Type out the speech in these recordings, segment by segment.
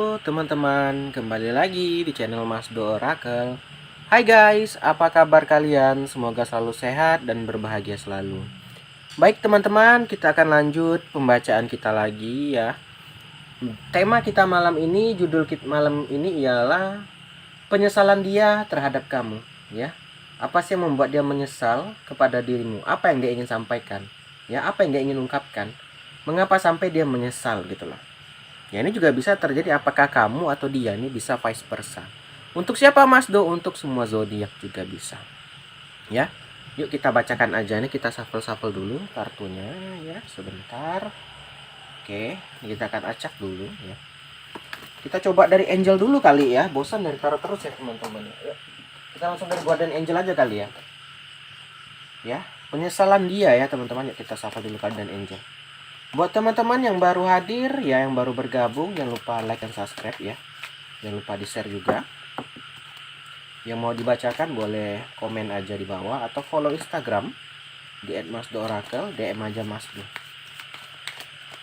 Halo teman-teman, kembali lagi di channel Mas Do Oracle. Hai guys, apa kabar kalian? Semoga selalu sehat dan berbahagia selalu. Baik teman-teman, kita akan lanjut pembacaan kita lagi ya. Tema kita malam ini, judul kita malam ini ialah penyesalan dia terhadap kamu ya. Apa sih yang membuat dia menyesal kepada dirimu? Apa yang dia ingin sampaikan? Ya, apa yang dia ingin ungkapkan? Mengapa sampai dia menyesal gitu loh. Ya ini juga bisa terjadi apakah kamu atau dia, ini bisa vice versa. Untuk siapa Mas Do? Untuk semua zodiak juga bisa. Ya. Yuk kita bacakan aja, ini kita shuffle-shuffle dulu kartunya ya, sebentar. Oke, ini kita akan acak dulu ya. Kita coba dari angel dulu kali ya. Bosan dari tarot terus ya teman-teman. Yuk. Kita langsung dari Guardian Angel aja kali ya. Ya, penyesalan dia ya teman-teman. Yuk kita shuffle dulu Guardian Angel. Buat teman-teman yang baru hadir ya, yang baru bergabung, jangan lupa like dan subscribe ya. Jangan lupa di-share juga. Yang mau dibacakan boleh komen aja di bawah atau follow Instagram di @masdooracle, DM aja Mas Do.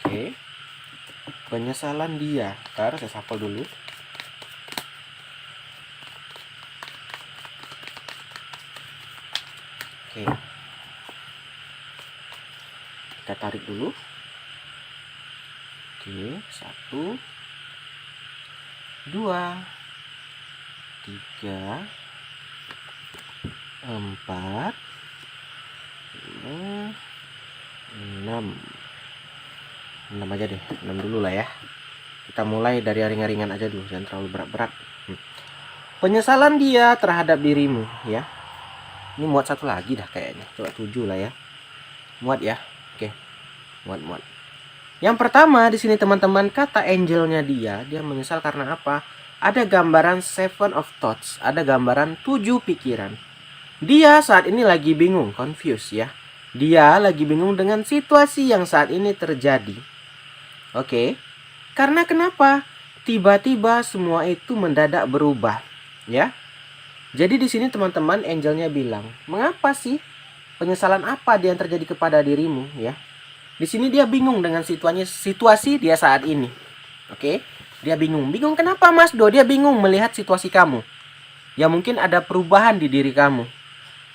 Oke. Penyesalan dia. Ntar saya shuffle dulu. Oke. Kita tarik dulu. Oke, 1 2 3 4 5 6 6 aja deh, 6 dulu lah ya. Kita mulai dari ringan-ringan aja dulu, jangan terlalu berat-berat. Penyesalan dia terhadap dirimu ya. Ini muat satu lagi dah kayaknya. Coba 7 lah ya. Muat ya. Oke. Muat. Yang pertama di sini teman-teman, kata angelnya dia menyesal karena apa? Ada gambaran 7 of thoughts, ada gambaran 7 pikiran. Dia saat ini lagi bingung, confused ya. Dia lagi bingung dengan situasi yang saat ini terjadi. Oke. Karena kenapa? Tiba-tiba semua itu mendadak berubah, ya. Jadi di sini teman-teman angelnya bilang, "Mengapa sih? Penyesalan apa yang terjadi kepada dirimu?" ya. Di sini dia bingung dengan situasi dia saat ini. Oke? Dia bingung. Bingung kenapa Mas Do? Dia bingung melihat situasi kamu. Ya mungkin ada perubahan di diri kamu.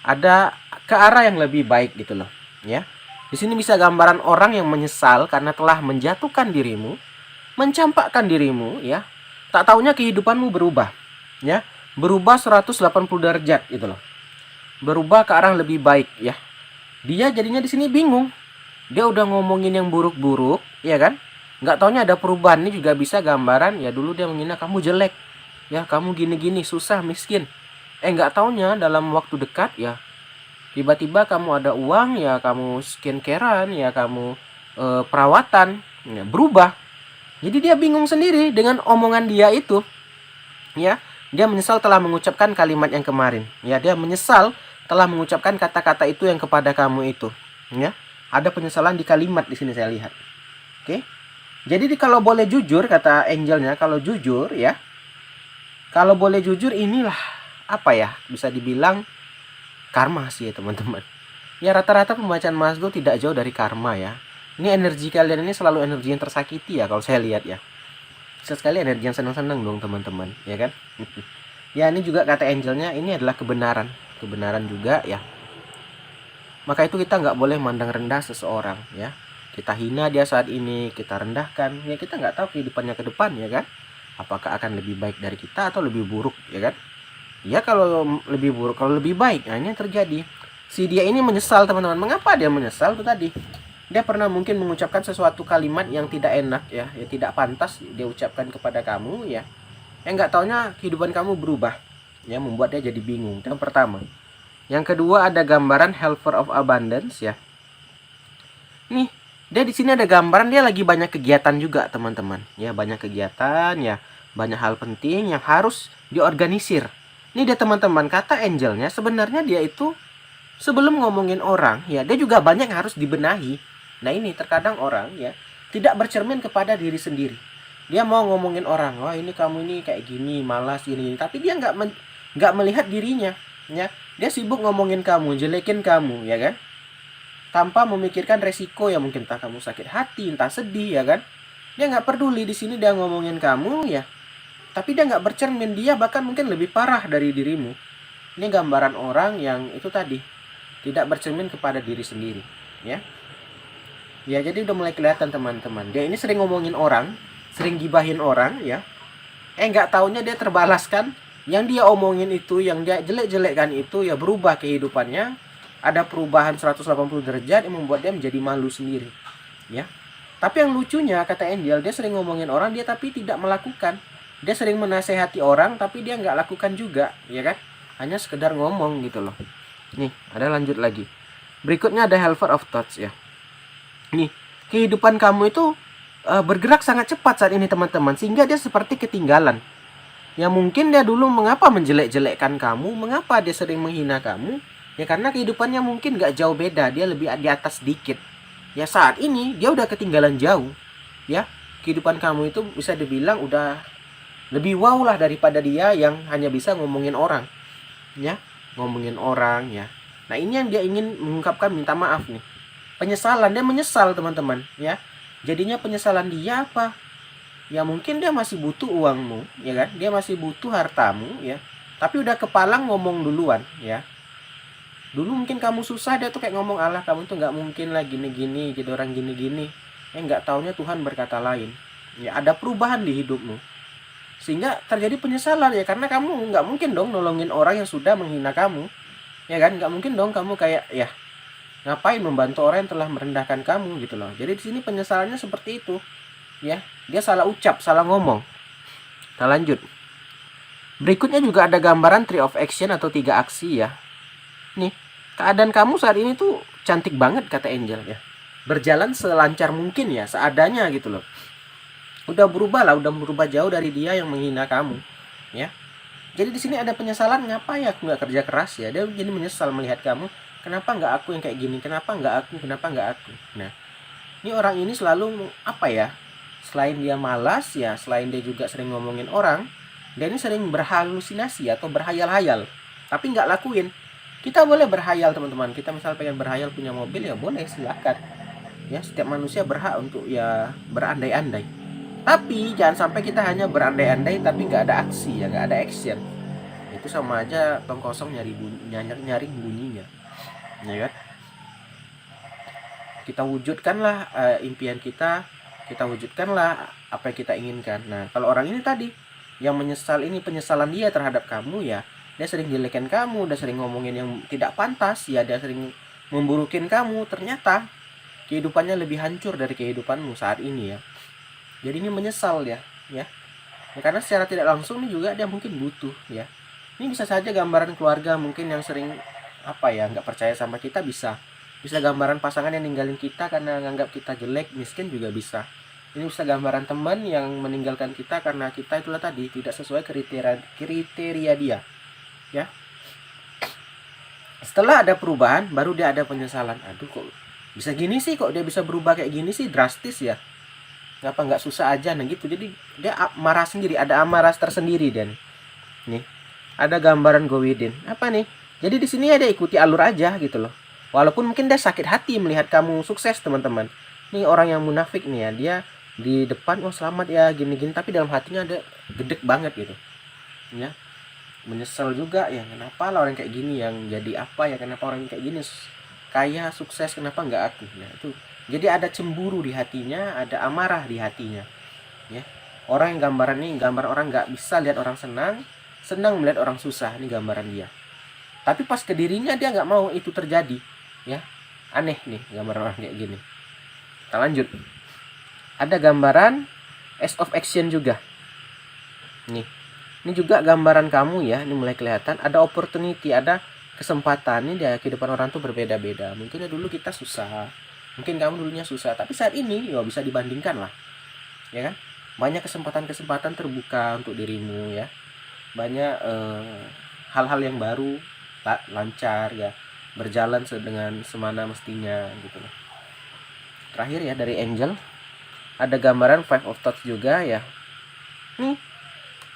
Ada ke arah yang lebih baik gitu loh, ya. Di sini bisa gambaran orang yang menyesal karena telah menjatuhkan dirimu, mencampakkan dirimu, ya. Tak taunya kehidupanmu berubah, ya. Berubah 180 derajat gitu loh. Berubah ke arah lebih baik, ya. Dia jadinya di sini bingung. Dia udah ngomongin yang buruk-buruk, ya kan? Nggak taunya ada perubahan. Ini juga bisa gambaran, ya dulu dia menghina kamu jelek. Ya, kamu gini-gini, susah, miskin. Nggak taunya dalam waktu dekat, ya. Tiba-tiba kamu ada uang, ya kamu skincarean, ya kamu perawatan. Ya, berubah. Jadi dia bingung sendiri dengan omongan dia itu. Ya, dia menyesal telah mengucapkan kalimat yang kemarin. Ya, dia menyesal telah mengucapkan kata-kata itu yang kepada kamu itu. Ya. Ada penyesalan di kalimat di sini saya lihat. Oke. Jadi kalau boleh jujur kata angelnya, kalau jujur ya. Kalau boleh jujur inilah apa ya? Bisa dibilang karma sih ya teman-teman. Ya rata-rata pembacaan Mas Do tidak jauh dari karma ya. Ini energi kalian ini selalu energi yang tersakiti ya kalau saya lihat ya. Bisa sekali energi yang senang-senang dong teman-teman, ya kan? Ya ini juga kata angelnya, ini adalah kebenaran. Kebenaran juga ya. Maka itu kita nggak boleh mandang rendah seseorang ya. Kita hina dia saat ini, kita rendahkan, ya kita nggak tahu kehidupannya ke depan ya kan. Apakah akan lebih baik dari kita atau lebih buruk ya kan. Ya kalau lebih buruk, kalau lebih baik, nah ini yang terjadi. Si dia ini menyesal teman-teman. Mengapa dia menyesal tuh tadi? Dia pernah mungkin mengucapkan sesuatu kalimat yang tidak enak ya, yang tidak pantas dia ucapkan kepada kamu ya. Yang nggak taunya kehidupan kamu berubah, ya membuat dia jadi bingung. Yang pertama. Yang kedua ada gambaran helper of abundance ya. Nih, dia di sini ada gambaran dia lagi banyak kegiatan juga, teman-teman. Ya, banyak kegiatan ya, banyak hal penting yang harus diorganisir. Ini dia teman-teman, kata angelnya sebenarnya dia itu sebelum ngomongin orang, ya, dia juga banyak yang harus dibenahi. Nah, ini terkadang orang ya tidak bercermin kepada diri sendiri. Dia mau ngomongin orang, wah ini kamu ini kayak gini, malas ini, tapi dia nggak melihat dirinya, ya. Dia sibuk ngomongin kamu, jelekin kamu, ya kan? Tanpa memikirkan resiko ya mungkin entah kamu sakit hati, entah sedih, ya kan? Dia nggak peduli, di sini dia ngomongin kamu ya, tapi dia nggak bercermin, dia bahkan mungkin lebih parah dari dirimu. Ini gambaran orang yang itu tadi, tidak bercermin kepada diri sendiri, ya. Ya, jadi udah mulai kelihatan teman-teman. Dia ini sering ngomongin orang, sering gibahin orang, ya. Nggak taunya dia terbalaskan. Yang dia omongin itu, yang dia jelek-jelekkan itu, ya berubah kehidupannya. Ada perubahan 180 derajat yang membuat dia menjadi malu sendiri, ya. Tapi yang lucunya, kata Angel, dia sering ngomongin orang, dia tapi tidak melakukan. Dia sering menasehati orang, tapi dia nggak lakukan juga, ya kan? Hanya sekedar ngomong gitu loh. Nih, ada lanjut lagi. Berikutnya ada helper of thoughts, ya. Nih, kehidupan kamu itu bergerak sangat cepat saat ini teman-teman, sehingga dia seperti ketinggalan. Ya mungkin dia dulu mengapa menjelek-jelekkan kamu, mengapa dia sering menghina kamu, ya karena kehidupannya mungkin gak jauh beda, dia lebih di atas sedikit. Ya saat ini dia udah ketinggalan jauh, ya. Kehidupan kamu itu bisa dibilang udah lebih wow lah daripada dia yang hanya bisa ngomongin orang, ya. Ngomongin orang, ya. Nah ini yang dia ingin mengungkapkan, minta maaf nih. Penyesalan, dia menyesal teman-teman, ya. Jadinya penyesalan dia apa? Ya mungkin dia masih butuh uangmu, ya kan? Dia masih butuh hartamu, ya. Tapi udah kepalang ngomong duluan, ya. Dulu mungkin kamu susah, dia tuh kayak ngomong, alah kamu tuh nggak mungkin lah gini-gini, jadi orang gini-gini. Nggak taunya Tuhan berkata lain. Ya ada perubahan di hidupmu, sehingga terjadi penyesalan, ya karena kamu nggak mungkin dong nolongin orang yang sudah menghina kamu, ya kan? Nggak mungkin dong kamu kayak ya ngapain membantu orang yang telah merendahkan kamu gitu loh. Jadi di sini penyesalannya seperti itu, ya. Dia salah ucap, salah ngomong. Kita lanjut. Berikutnya juga ada gambaran tree of action atau 3 aksi, ya. Nih, keadaan kamu saat ini tuh cantik banget kata Angel, ya. Berjalan selancar mungkin ya, seadanya gitu loh. Udah berubah lah, udah berubah jauh dari dia yang menghina kamu, ya. Jadi di sini ada penyesalan, ngapa ya aku nggak kerja keras ya? Dia jadi menyesal melihat kamu. Kenapa nggak aku yang kayak gini? Kenapa nggak aku? Kenapa nggak aku? Nah, ini orang ini selalu apa ya? Selain dia malas ya, selain dia juga sering ngomongin orang, dia ini sering berhalusinasi atau berhayal-hayal, tapi nggak lakuin. Kita boleh berhayal teman-teman. Kita misal pengen berhayal punya mobil ya boleh, silakan. Ya, setiap manusia berhak untuk ya berandai-andai. Tapi jangan sampai kita hanya berandai-andai tapi nggak ada aksi, ya nggak ada action. Itu sama aja tong kosong nyaring bunyinya, ya kan? Kita wujudkanlah impian kita wujudkanlah apa yang kita inginkan. Nah kalau orang ini tadi yang menyesal, ini penyesalan dia terhadap kamu, ya dia sering jelekin kamu, dia sering ngomongin yang tidak pantas, ya dia sering memburukin kamu, ternyata kehidupannya lebih hancur dari kehidupanmu saat ini, ya. Jadi ini menyesal ya, ya. Karena secara tidak langsung ini juga dia mungkin butuh, ya. Ini bisa saja gambaran keluarga mungkin yang sering apa ya, nggak percaya sama kita, bisa gambaran pasangan yang ninggalin kita karena nganggap kita jelek, miskin juga bisa. Ini bisa gambaran teman yang meninggalkan kita karena kita itulah tadi tidak sesuai kriteria dia, ya. Setelah ada perubahan baru dia ada penyesalan. Aduh kok bisa gini sih, kok dia bisa berubah kayak gini sih, drastis ya. Ngapa nggak susah aja, nah gitu. Jadi dia marah sendiri, ada amarah tersendiri. Dan nih ada gambaran go within apa nih, jadi di sini ada ikuti alur aja gitu loh. Walaupun mungkin dia sakit hati melihat kamu sukses teman-teman. Nih orang yang munafik nih ya, dia di depan oh selamat ya gini-gini, tapi dalam hatinya ada gedek banget gitu, ya. Menyesal juga ya, kenapa lah orang kayak gini yang jadi apa ya, kenapa orang kayak gini kaya sukses, kenapa nggak aku. Nah itu jadi ada cemburu di hatinya, ada amarah di hatinya, ya. Orang yang gambaran ini gambar orang nggak bisa lihat orang senang melihat orang susah, ini gambaran dia. Tapi pas ke dirinya dia nggak mau itu terjadi, ya. Aneh nih gambar orang kayak gini. Kita lanjut. Ada gambaran Ace of Action juga. Nih. Ini juga gambaran kamu ya, ini mulai kelihatan ada opportunity, ada kesempatan. Ini dia kehidupan orang tuh berbeda-beda. Mungkin dulu kita susah, mungkin kamu dulunya susah, tapi saat ini ya bisa dibandingkan lah, ya kan? Banyak kesempatan-kesempatan terbuka untuk dirimu, ya. Banyak hal-hal yang baru, lancar ya, berjalan dengan semana mestinya gitu loh. Terakhir ya dari Angel ada gambaran Five of Thoughts juga ya.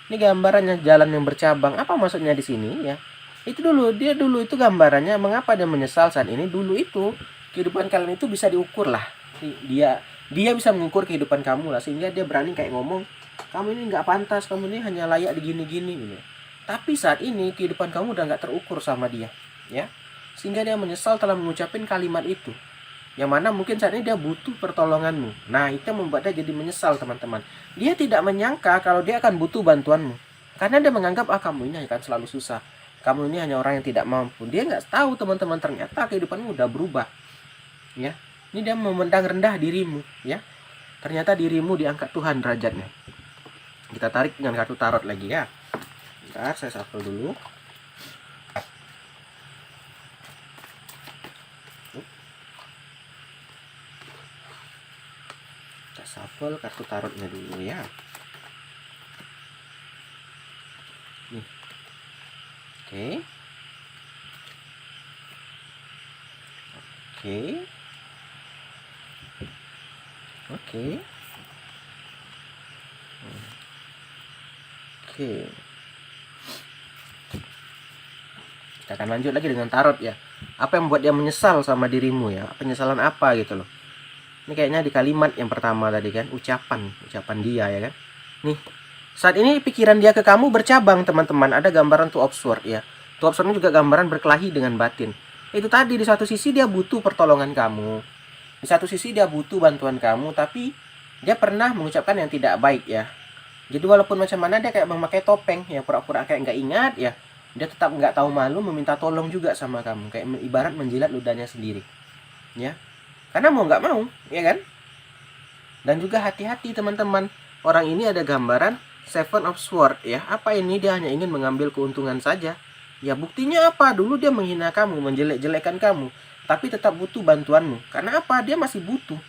Ini gambarannya jalan yang bercabang. Apa maksudnya di sini ya? Itu dulu itu gambarannya mengapa dia menyesal saat ini. Dulu itu kehidupan kalian itu bisa diukur lah. Dia Dia bisa mengukur kehidupan kamu lah, sehingga dia berani kayak ngomong, kamu ini nggak pantas, kamu ini hanya layak digini-gini gitu. Tapi saat ini kehidupan kamu udah nggak terukur sama dia, ya, sehingga dia menyesal telah mengucapkan kalimat itu, yang mana mungkin saat ini dia butuh pertolonganmu. Nah, itu yang membuat dia jadi menyesal, teman-teman. Dia tidak menyangka kalau dia akan butuh bantuanmu, karena dia menganggap, kamu ini akan selalu susah, kamu ini hanya orang yang tidak mampu. Dia nggak tahu, teman-teman, ternyata kehidupanmu udah berubah, ya. Ini dia memandang rendah dirimu, ya. Ternyata dirimu diangkat Tuhan derajatnya. Kita tarik dengan kartu tarot lagi, ya. Bentar, saya shuffle dulu. Shuffle kartu tarotnya dulu, ya. Nih. Oke. Oke. Kita akan lanjut lagi dengan tarot, ya. Apa yang membuat dia menyesal sama dirimu, ya? Penyesalan apa gitu loh. Ini kayaknya di kalimat yang pertama tadi kan, ucapan dia, ya kan. Nih, saat ini pikiran dia ke kamu bercabang, teman-teman. Ada gambaran Two of Swords, ya. Two of Swords ini juga gambaran berkelahi dengan batin. Itu tadi, di satu sisi dia butuh pertolongan kamu, di satu sisi dia butuh bantuan kamu, tapi dia pernah mengucapkan yang tidak baik, ya. Jadi walaupun macam mana dia kayak memakai topeng, ya, pura-pura kayak nggak ingat, ya. Dia tetap nggak tahu malu meminta tolong juga sama kamu, kayak ibarat menjilat ludahnya sendiri, ya. Karena mau nggak mau, ya kan? Dan juga hati-hati, teman-teman. Orang ini ada gambaran Seven of Swords, ya. Apa ini? Dia hanya ingin mengambil keuntungan saja. Ya, buktinya apa? Dulu dia menghina kamu, menjelek-jelekan kamu, tapi tetap butuh bantuanmu. Karena apa? Dia masih butuh.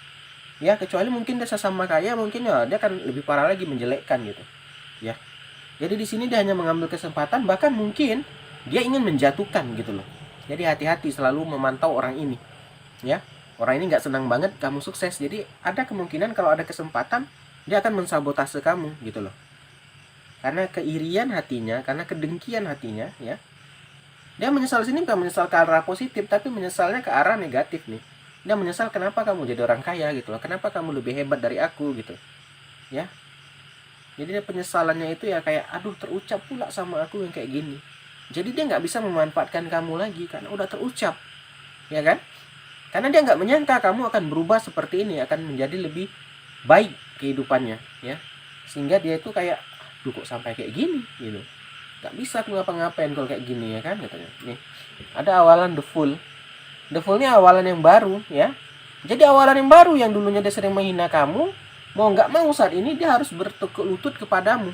Ya, kecuali mungkin dia sesama kaya, mungkin ya dia akan lebih parah lagi menjelekkan gitu. Ya. Jadi di sini dia hanya mengambil kesempatan, bahkan mungkin dia ingin menjatuhkan gitu loh. Jadi hati-hati, selalu memantau orang ini. Ya. Orang ini nggak senang banget kamu sukses. Jadi ada kemungkinan kalau ada kesempatan dia akan mensabotase kamu gitu loh. Karena keirian hatinya, karena kedengkian hatinya, ya. Dia menyesal sini bukan menyesal ke arah positif, tapi menyesalnya ke arah negatif nih. Dia menyesal kenapa kamu jadi orang kaya gitu loh. Kenapa kamu lebih hebat dari aku gitu. Ya. Jadi dia penyesalannya itu ya kayak, aduh, terucap pula sama aku yang kayak gini. Jadi dia nggak bisa memanfaatkan kamu lagi karena udah terucap. Ya kan? Karena dia nggak menyangka kamu akan berubah seperti ini, akan menjadi lebih baik kehidupannya, ya. Sehingga dia itu kayak, duh, kok sampai kayak gini gitu. Nggak bisa aku ngapa-ngapain kalau kayak gini, ya kan, katanya. Nih, ada awalan The Fool. The Fool ini awalan yang baru, ya. Jadi awalan yang baru, yang dulunya dia sering menghina kamu, mau nggak mau saat ini dia harus bertekuk lutut kepadamu,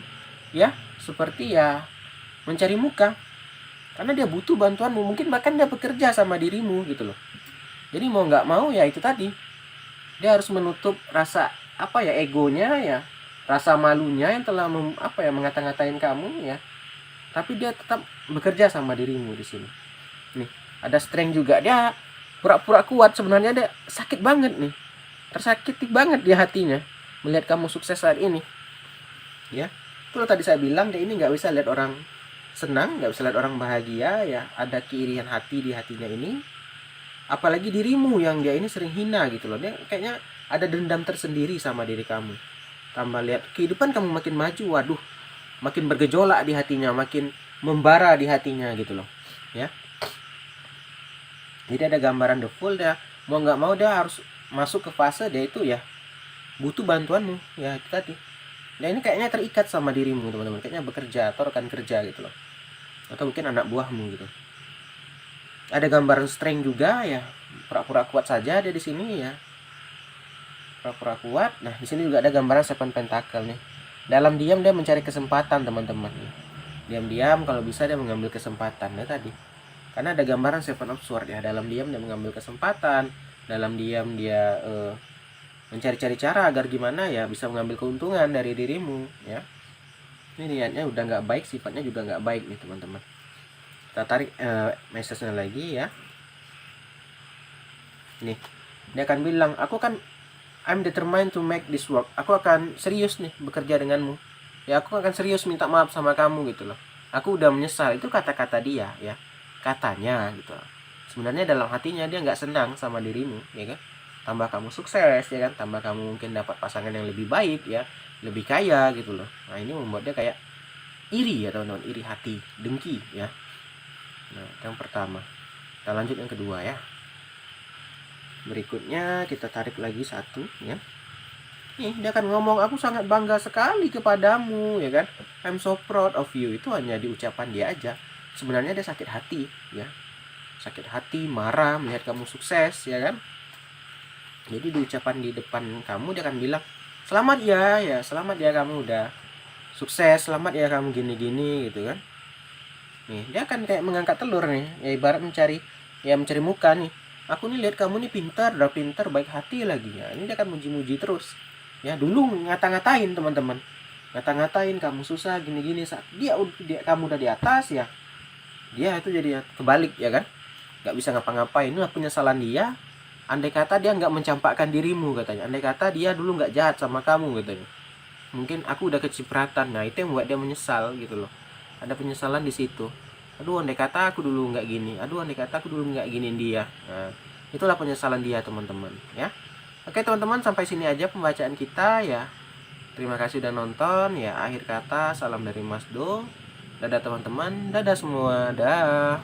ya. Seperti ya mencari muka. Karena dia butuh bantuanmu, mungkin bahkan dia bekerja sama dirimu gitu loh. Jadi mau nggak mau ya itu tadi, dia harus menutup rasa egonya, ya, rasa malunya yang telah mengata-ngatain kamu, ya. Tapi dia tetap bekerja sama dirimu di sini. Nih, ada strength juga. Dia pura-pura kuat, sebenarnya dia sakit banget nih, tersakiti banget di hatinya melihat kamu sukses saat ini, ya. Kalau tadi saya bilang dia ini nggak bisa lihat orang senang, nggak bisa lihat orang bahagia, ya. Ada keirian hati di hatinya ini. Apalagi dirimu yang dia ini sering hina gitu loh. Dia kayaknya ada dendam tersendiri sama diri kamu. Tambah lihat kehidupan kamu makin maju, waduh, makin bergejolak di hatinya, makin membara di hatinya gitu loh, ya. Jadi ada gambaran The Fool, dia mau nggak mau dia harus masuk ke fase dia itu ya butuh bantuanmu, ya, itu tadi. Dia ini kayaknya terikat sama dirimu, teman-teman. Kayaknya bekerja atau rekan kerja gitu loh. Atau mungkin anak buahmu gitu. Ada gambaran strength juga, ya. Pura-pura kuat saja dia di sini, ya. Pura-pura kuat. Nah, di sini juga ada gambaran Seven Pentacle nih. Dalam diam dia mencari kesempatan, teman-teman. Diam-diam kalau bisa dia mengambil kesempatan, ya tadi. Karena ada gambaran Seven of Swords, ya. Dalam diam dia mengambil kesempatan. Dalam diam dia mencari-cari cara agar gimana ya bisa mengambil keuntungan dari dirimu, ya. Ini niatnya udah nggak baik, sifatnya juga nggak baik nih, teman-teman. Kita tarik message-nya lagi, ya. Nih, dia akan bilang, I'm determined to make this work. Aku akan serius nih bekerja denganmu. Ya, aku akan serius minta maaf sama kamu gitu loh. Aku udah menyesal. Itu kata-kata dia, ya. Katanya gitu. Sebenarnya dalam hatinya dia nggak senang sama dirimu, ya kan? tambah kamu sukses ya kan, tambah kamu mungkin dapat pasangan yang lebih baik ya, lebih kaya gitu loh. Nah ini membuat dia kayak iri ya teman-teman, iri hati, dengki ya. Nah yang pertama, kita lanjut yang kedua ya. Berikutnya kita tarik lagi satu ya. Nih dia akan ngomong, aku sangat bangga sekali kepadamu ya kan, I'm so proud of you. Itu hanya di ucapan dia aja, sebenarnya dia sakit hati ya, sakit hati, marah melihat kamu sukses ya kan. Jadi di ucapan di depan kamu dia akan bilang, selamat ya selamat ya kamu udah sukses, selamat ya kamu gini-gini gitu kan. Nih dia akan kayak mengangkat telur nih ya, ibarat mencari muka nih, aku nih lihat kamu nih pintar, udah pintar, baik hati lagi ya. Ini dia akan muji-muji terus ya. Dulu ngata-ngatain teman-teman, ngata-ngatain kamu susah gini-gini, saat kamu udah di atas ya, dia itu jadi kebalik ya kan, nggak bisa ngapa-ngapain. Inilah penyesalan dia. Andai kata dia nggak mencampakkan dirimu katanya, andai kata dia dulu nggak jahat sama kamu katanya, mungkin aku udah kecipratan. Nah itu yang membuat dia menyesal gitu loh, ada penyesalan di situ. Aduh andai kata aku dulu nggak gini, aduh andai kata aku dulu nggak giniin dia. Nah itulah penyesalan dia teman-teman ya. Oke teman-teman, sampai sini aja pembacaan kita ya. Terima kasih udah nonton ya. Akhir kata, salam dari Mas Do. Dadah teman-teman, dadah semua, dah.